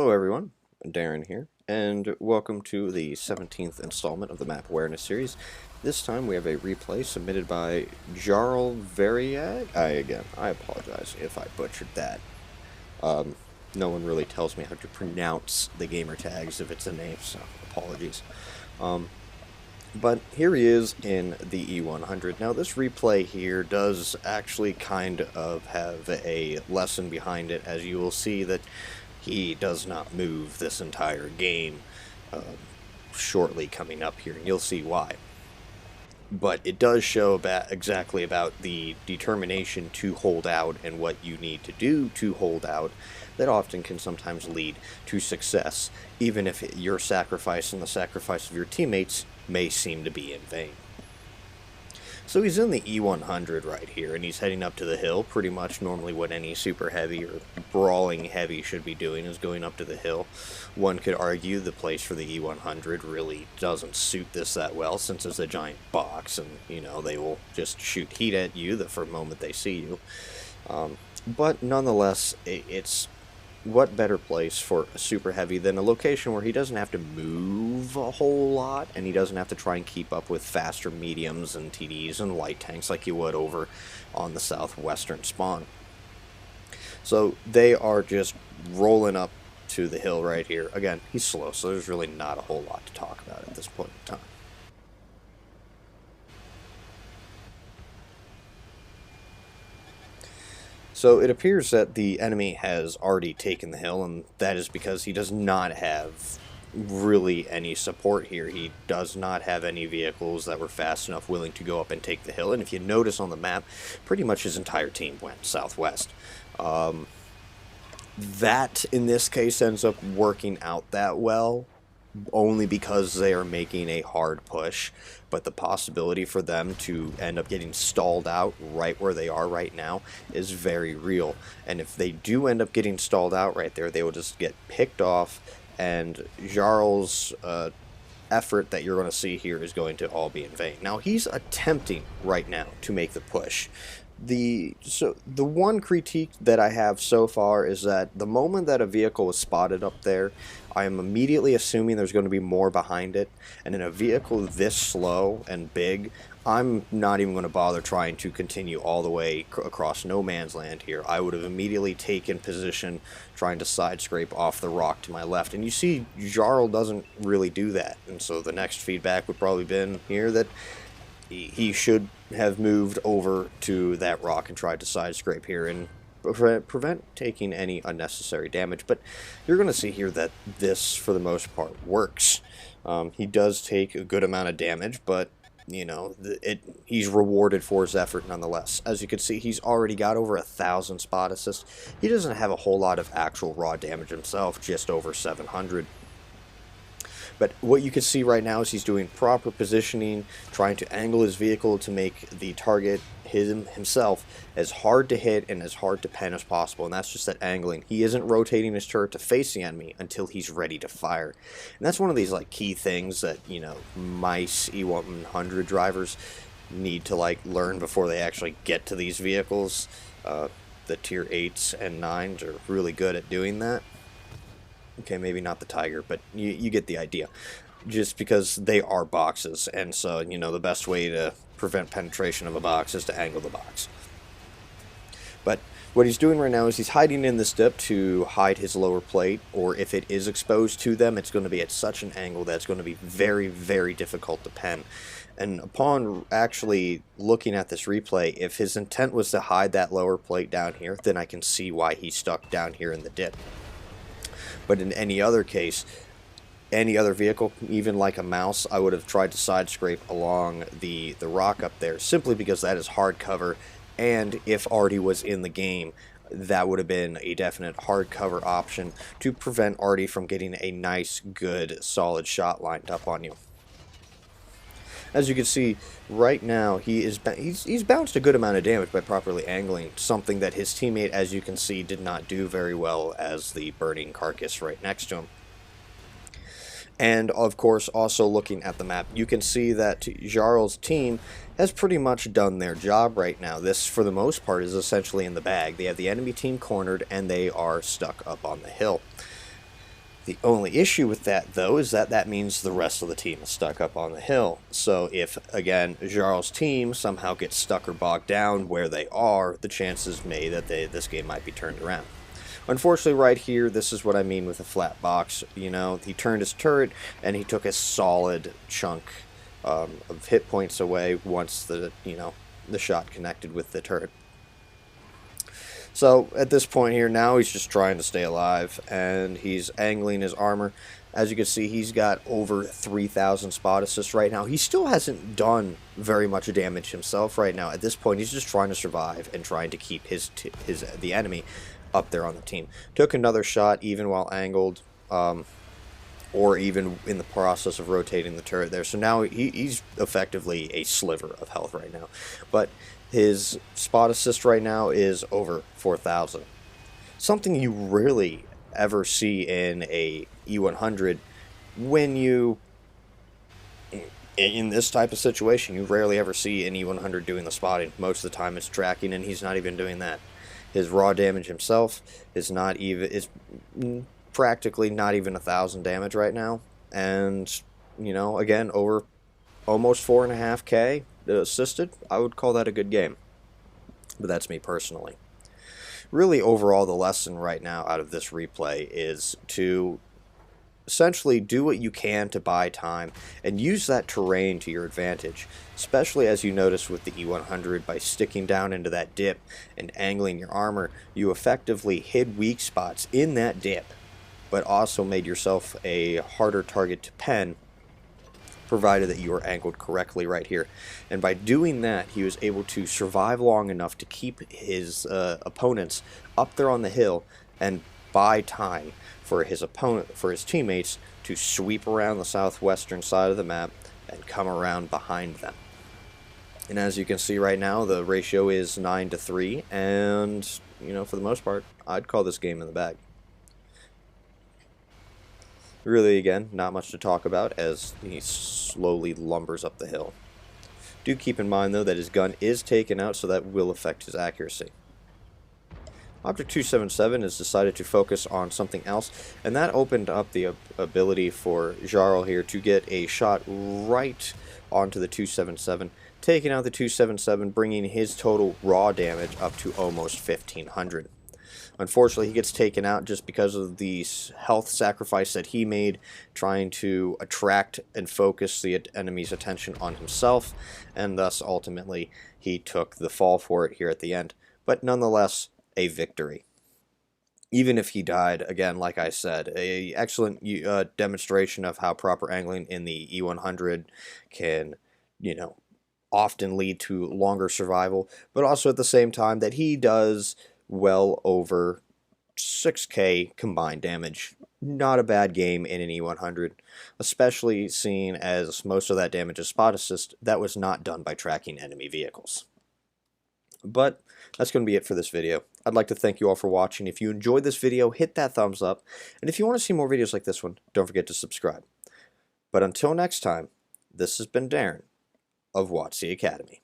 Hello everyone, Darren here, and welcome to the 17th installment of the Map Awareness series. This time we have a replay submitted by Jarl Varyag. I apologize if I butchered that. No one really tells me how to pronounce the gamer tags if it's a name, so apologies. But here he is in the E100. Now this replay here does actually kind of have a lesson behind it, as you will see that he does not move this entire game shortly coming up here, and you'll see why. But it does show exactly about the determination to hold out and what you need to do to hold out that often can sometimes lead to success, even if your sacrifice and the sacrifice of your teammates may seem to be in vain. So he's in the E100 right here, and he's heading up to the hill. Pretty much normally what any super heavy or brawling heavy should be doing is going up to the hill. One could argue the place for the E100 really doesn't suit this that well, since it's a giant box, and, you know, they will just shoot heat at you the first moment they see you. But nonetheless, it's what better place for a super heavy than a location where he doesn't have to move a whole lot, and he doesn't have to try and keep up with faster mediums and TDs and light tanks like you would over on the southwestern spawn. So they are just rolling up to the hill right here. Again, he's slow, so there's really not a whole lot to talk about at this point in time. So it appears that the enemy has already taken the hill, and that is because he does not have really any support here. He does not have any vehicles that were fast enough willing to go up and take the hill, and if you notice on the map, pretty much his entire team went southwest. That, in this case, ends up working out that well, only because they are making a hard push, but the possibility for them to end up getting stalled out right where they are right now is very real. And if they do end up getting stalled out right there, they will just get picked off, and Jarl's effort that you're going to see here is going to all be in vain. Now, he's attempting right now to make the push. The one critique that I have so far is that the moment that a vehicle is spotted up there, I am immediately assuming there's going to be more behind it, and in a vehicle this slow and big, I'm not even going to bother trying to continue all the way across no man's land here. I would have immediately taken position trying to side scrape off the rock to my left, and you see Jarl doesn't really do that, and so the next feedback would probably been here that he should have moved over to that rock and tried to side scrape here and prevent taking any unnecessary damage. But you're going to see here that this, for the most part, works. He does take a good amount of damage, but, you know, he's rewarded for his effort nonetheless. As you can see, he's already got over 1,000 spot assists. He doesn't have a whole lot of actual raw damage himself, just over 700. But what you can see right now is he's doing proper positioning, trying to angle his vehicle to make the target himself as hard to hit and as hard to pen as possible, and that's just that angling. He isn't rotating his turret to face the enemy until he's ready to fire. And that's one of these like key things that, you know, mice E100 drivers need to like learn before they actually get to these vehicles. The tier 8s and 9s are really good at doing that. Okay, maybe not the Tiger, but you get the idea. Just because they are boxes, and so, you know, the best way to prevent penetration of a box is to angle the box. But what he's doing right now is he's hiding in this dip to hide his lower plate, or if it is exposed to them, it's going to be at such an angle that it's going to be very, very difficult to pen. And upon actually looking at this replay, if his intent was to hide that lower plate down here, then I can see why he's stuck down here in the dip. But in any other case, any other vehicle, even like a mouse, I would have tried to side scrape along the rock up there, simply because that is hard cover, and if Artie was in the game, that would have been a definite hard cover option to prevent Artie from getting a nice, good, solid shot lined up on you. As you can see, right now, he's bounced a good amount of damage by properly angling, something that his teammate, as you can see, did not do very well as the burning carcass right next to him. And, of course, also looking at the map, you can see that Jarl's team has pretty much done their job right now. This, for the most part, is essentially in the bag. They have the enemy team cornered, and they are stuck up on the hill. The only issue with that, though, is that that means the rest of the team is stuck up on the hill. So if, again, Jarl's team somehow gets stuck or bogged down where they are, the chances may that this game might be turned around. Unfortunately, right here, this is what I mean with a flat box. You know, he turned his turret, and he took a solid chunk of hit points away once the shot connected with the turret. So at this point here, now he's just trying to stay alive, and he's angling his armor. As you can see, he's got over 3,000 spot assists right now. He still hasn't done very much damage himself right now. At this point, he's just trying to survive and trying to keep the enemy up there on the team. Took another shot even while angled, or even in the process of rotating the turret there. So now he's effectively a sliver of health right now. But his spot assist right now is over 4,000. Something you rarely ever see in a E100 when you, in this type of situation, you rarely ever see an E100 doing the spotting. Most of the time it's tracking, and he's not even doing that. His raw damage himself is practically not even 1,000 damage right now, and again, over almost 4.5k assisted. I would call that a good game, but that's me personally. Really, overall, the lesson right now out of this replay is to essentially do what you can to buy time and use that terrain to your advantage, especially as you notice with the E100. By sticking down into that dip and angling your armor, you effectively hid weak spots in that dip, but also made yourself a harder target to pen, provided that you are angled correctly right here. And by doing that, he was able to survive long enough to keep his opponents up there on the hill and buy time for his teammates to sweep around the southwestern side of the map and come around behind them. And as you can see right now, the ratio is 9-3, and for the most part, I'd call this game in the bag. Really, again, not much to talk about as he slowly lumbers up the hill. Do keep in mind, though, that his gun is taken out, so that will affect his accuracy. Object 277 has decided to focus on something else, and that opened up the ability for Jarl here to get a shot right onto the 277, taking out the 277, bringing his total raw damage up to almost 1,500. Unfortunately, he gets taken out just because of the health sacrifice that he made, trying to attract and focus the enemy's attention on himself, and thus ultimately he took the fall for it here at the end. But nonetheless, a victory. Even if he died, again, like I said, an excellent demonstration of how proper angling in the E100 can, often lead to longer survival, but also at the same time that he does well over 6k combined damage. Not a bad game in an E100, especially seeing as most of that damage is spot assist that was not done by tracking enemy vehicles. But that's going to be it for this video. I'd like to thank you all for watching. If you enjoyed this video, hit that thumbs up, and if you want to see more videos like this one, don't forget to subscribe. But until next time, this has been Darren of WotC Academy.